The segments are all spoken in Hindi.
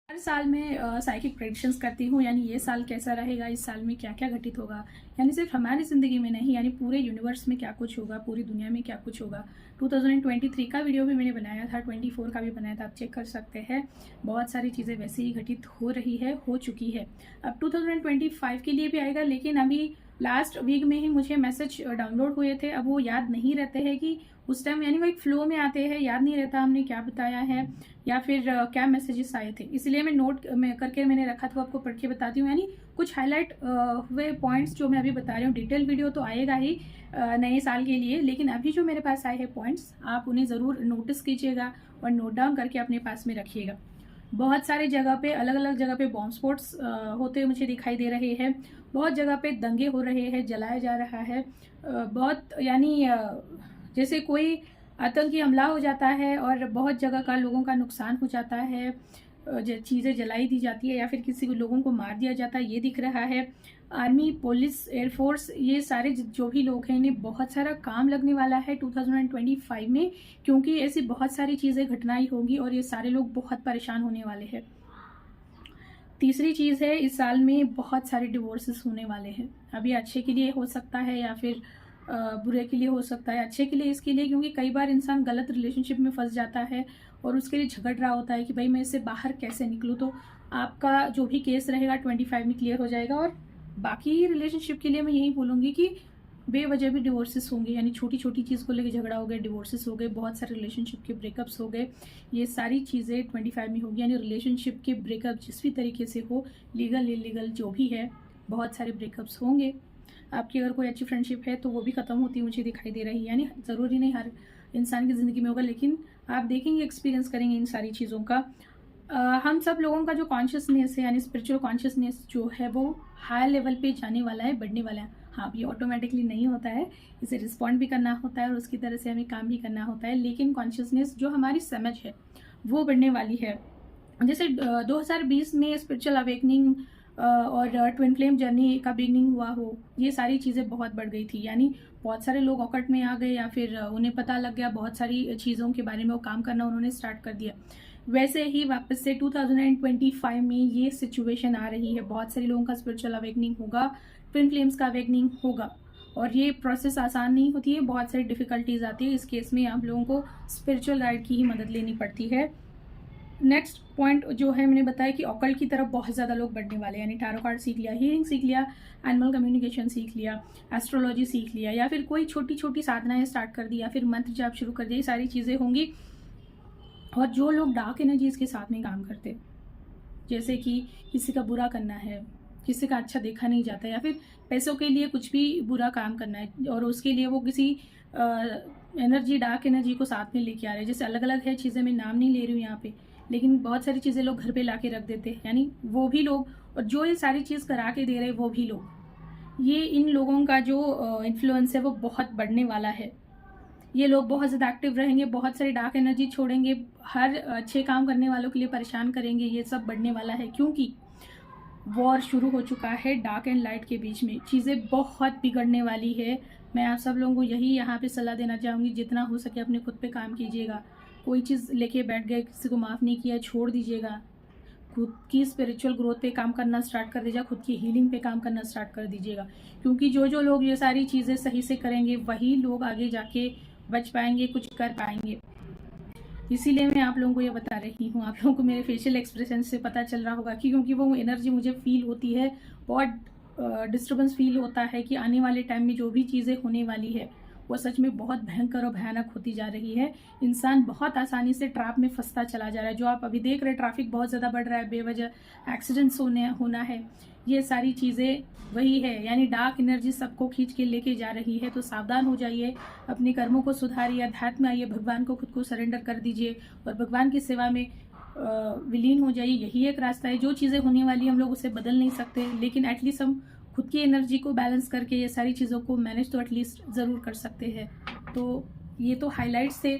हर साल मैं साइकिक प्रेडिक्शंस करती हूँ, यानी ये साल कैसा रहेगा, इस साल में क्या क्या घटित होगा, यानी सिर्फ हमारी ज़िंदगी में नहीं, यानी पूरे यूनिवर्स में क्या कुछ होगा, पूरी दुनिया में क्या कुछ होगा। 2023 का वीडियो भी मैंने बनाया था, 24 का भी बनाया था, आप चेक कर सकते हैं। बहुत सारी चीज़ें वैसे ही घटित हो रही है, हो चुकी है। अब 2025 के लिए भी आएगा, लेकिन अभी लास्ट वीक में ही मुझे मैसेज डाउनलोड हुए थे। अब वो याद नहीं रहते हैं कि उस टाइम, यानी वो एक फ्लो में आते हैं, याद नहीं रहता हमने क्या बताया है या फिर क्या मैसेजेस आए थे। इसलिए मैं नोट करके मैंने रखा था, आपको पढ़ के बताती हूँ। यानी कुछ हाईलाइट हुए पॉइंट्स जो मैं अभी बता रही हूँ। डिटेल वीडियो तो आएगा ही नए साल के लिए, लेकिन अभी जो मेरे पास आए हैं पॉइंट्स, आप उन्हें ज़रूर नोटिस कीजिएगा और नोट डाउन करके अपने पास में रखिएगा। बहुत सारे जगह पे, अलग अलग जगह पे बॉम्ब स्फोट्स होते मुझे दिखाई दे रहे हैं। बहुत जगह पे दंगे हो रहे हैं, जलाया जा रहा है। बहुत यानी जैसे कोई आतंकी हमला हो जाता है और बहुत जगह का लोगों का नुकसान हो जाता है, चीज़ें जलाई दी जाती है या फिर किसी को लोगों को मार दिया जाता है, ये दिख रहा है। आर्मी, पुलिस, एयरफोर्स, ये सारे जो भी लोग हैं, इन्हें बहुत सारा काम लगने वाला है 2025 में, क्योंकि ऐसी बहुत सारी चीज़ें घटनाएं होंगी और ये सारे लोग बहुत परेशान होने वाले हैं। तीसरी चीज़ है, इस साल में बहुत सारे डिवोर्सेस होने वाले हैं। अभी अच्छे के लिए हो सकता है या फिर बुरे के लिए हो सकता है। अच्छे के लिए इसके लिए क्योंकि कई बार इंसान गलत रिलेशनशिप में फंस जाता है और उसके लिए झगड़ रहा होता है कि भाई मैं इससे बाहर कैसे निकलूँ। तो आपका जो भी केस रहेगा 25 में क्लियर हो जाएगा। और बाकी रिलेशनशिप के लिए मैं यही बोलूँगी कि बेवजह भी डिवोर्सेस होंगे, यानी छोटी छोटी चीज़ को लेकर झगड़ा हो गया, डिवोर्सेस हो गए, बहुत सारे रिलेशनशिप के ब्रेकअप्स हो गए। ये सारी चीज़ें 25 में होगी। यानी रिलेशनशिप के ब्रेकअप जिस भी तरीके से हो, लीगल इलीगल जो भी है, बहुत सारे ब्रेकअप्स होंगे। आपकी अगर कोई अच्छी फ्रेंडशिप है तो वो भी ख़त्म होती मुझे दिखाई दे रही है। यानी ज़रूरी नहीं हर इंसान की ज़िंदगी में होगा, लेकिन आप देखेंगे, एक्सपीरियंस करेंगे इन सारी चीज़ों का। हम सब लोगों का जो कॉन्शियसनेस है, यानी स्पिरिचुअल कॉन्शियसनेस जो है, वो हाई लेवल पे जाने वाला है, बढ़ने वाला है। हाँ, ये ऑटोमेटिकली नहीं होता है, इसे रिस्पॉन्ड भी करना होता है और उसकी तरह से हमें काम भी करना होता है। लेकिन कॉन्शियसनेस जो हमारी समझ है वो बढ़ने वाली है। जैसे 2020 में स्पिरिचुअल अवेकनिंग और ट्विन फ्लेम जर्नी का बिगनिंग हुआ हो, ये सारी चीज़ें बहुत बढ़ गई थी। यानी बहुत सारे लोग ऑकट में आ गए या फिर उन्हें पता लग गया बहुत सारी चीज़ों के बारे में, वो काम करना उन्होंने स्टार्ट कर दिया। वैसे ही वापस से 2025 में ये सिचुएशन आ रही है। बहुत सारे लोगों का स्पिरिचुअल अवेकनिंग होगा, ट्विन फ्लेम्स का अवेकनिंग होगा। और ये प्रोसेस आसान नहीं होती है, बहुत सारी डिफिकल्टीज आती है। इस केस में आप लोगों को स्पिरिचुअल गाइड की ही मदद लेनी पड़ती है। नेक्स्ट पॉइंट जो है, मैंने बताया कि ऑकल्ट की तरफ बहुत ज़्यादा लोग बढ़ने वाले हैं। यानी टैरो कार्ड सीख लिया, हीलिंग सीख लिया, एनिमल कम्युनिकेशन सीख लिया, एस्ट्रोलॉजी सीख लिया, या फिर कोई छोटी छोटी साधनाएं स्टार्ट कर दी, या फिर मंत्र जाप शुरू कर दिया, ये सारी चीज़ें होंगी। और जो लोग डार्क एनर्जीज के साथ में काम करते, जैसे कि किसी का बुरा करना है, किसी का अच्छा देखा नहीं जाता, या फिर पैसों के लिए कुछ भी बुरा काम करना है और उसके लिए वो किसी एनर्जी, डार्क एनर्जी को साथ में लेके आ रहे हैं। जैसे अलग अलग है चीज़ें, मैं नाम नहीं ले रही हूँ यहाँ पे, लेकिन बहुत सारी चीज़ें लोग घर पे ला के रख देते हैं, यानी वो भी लोग, और जो ये सारी चीज़ करा के दे रहे हैं वो भी लोग। ये इन लोगों का जो इन्फ्लुएंस है वो बहुत बढ़ने वाला है। ये लोग बहुत ज़्यादा एक्टिव रहेंगे, बहुत सारी डार्क एनर्जी छोड़ेंगे, हर अच्छे काम करने वालों के लिए परेशान करेंगे। ये सब बढ़ने वाला है क्योंकि वॉर शुरू हो चुका है डार्क एंड लाइट के बीच में। चीज़ें बहुत बिगड़ने वाली है। मैं आप सब लोगों को यही यहाँ पे सलाह देना चाहूँगी, जितना हो सके अपने खुद पे काम कीजिएगा। कोई चीज़ लेके बैठ गए, किसी को माफ़ नहीं किया, छोड़ दीजिएगा। खुद की स्पिरिचुअल ग्रोथ पे काम करना स्टार्ट कर दीजिएगा, खुद की हीलिंग पे काम करना स्टार्ट कर दीजिएगा। क्योंकि जो जो लोग ये सारी चीज़ें सही से करेंगे, वही लोग आगे जाके बच पाएंगे, कुछ कर पाएंगे। इसीलिए मैं आप लोगों को ये बता रही हूँ। आप लोगों को मेरे फेशियल एक्सप्रेशन से पता चल रहा होगा कि क्योंकि वो एनर्जी मुझे फील होती है, बहुत डिस्टर्बेंस फील होता है कि आने वाले टाइम में जो भी चीज़ें होने वाली है वो सच में बहुत भयंकर और भयानक होती जा रही है। इंसान बहुत आसानी से ट्रैप में फंसता चला जा रहा है। जो आप अभी देख रहे हैं, ट्रैफिक बहुत ज़्यादा बढ़ रहा है, बेवजह एक्सीडेंट्स होना है, ये सारी चीज़ें वही है। यानी डार्क एनर्जी सबको खींच के लेके जा रही है। तो सावधान हो जाइए, अपने कर्मों को सुधारिए, अध्यात्म में आइए, भगवान को खुद को सरेंडर कर दीजिए और भगवान की सेवा में विलीन हो जाइए। यही एक रास्ता है। जो चीज़ें होने वाली हम लोग उसे बदल नहीं सकते, लेकिन एटलीस्ट हम खुद की एनर्जी को बैलेंस करके ये सारी चीज़ों को मैनेज तो एटलीस्ट ज़रूर कर सकते हैं। तो ये तो हाइलाइट्स से,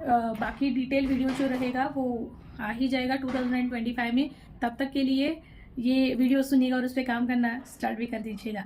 बाकी डिटेल वीडियो जो रहेगा वो आ ही जाएगा 2025 में। तब तक के लिए ये वीडियो सुनिएगा और उस पर काम करना स्टार्ट भी कर दीजिएगा।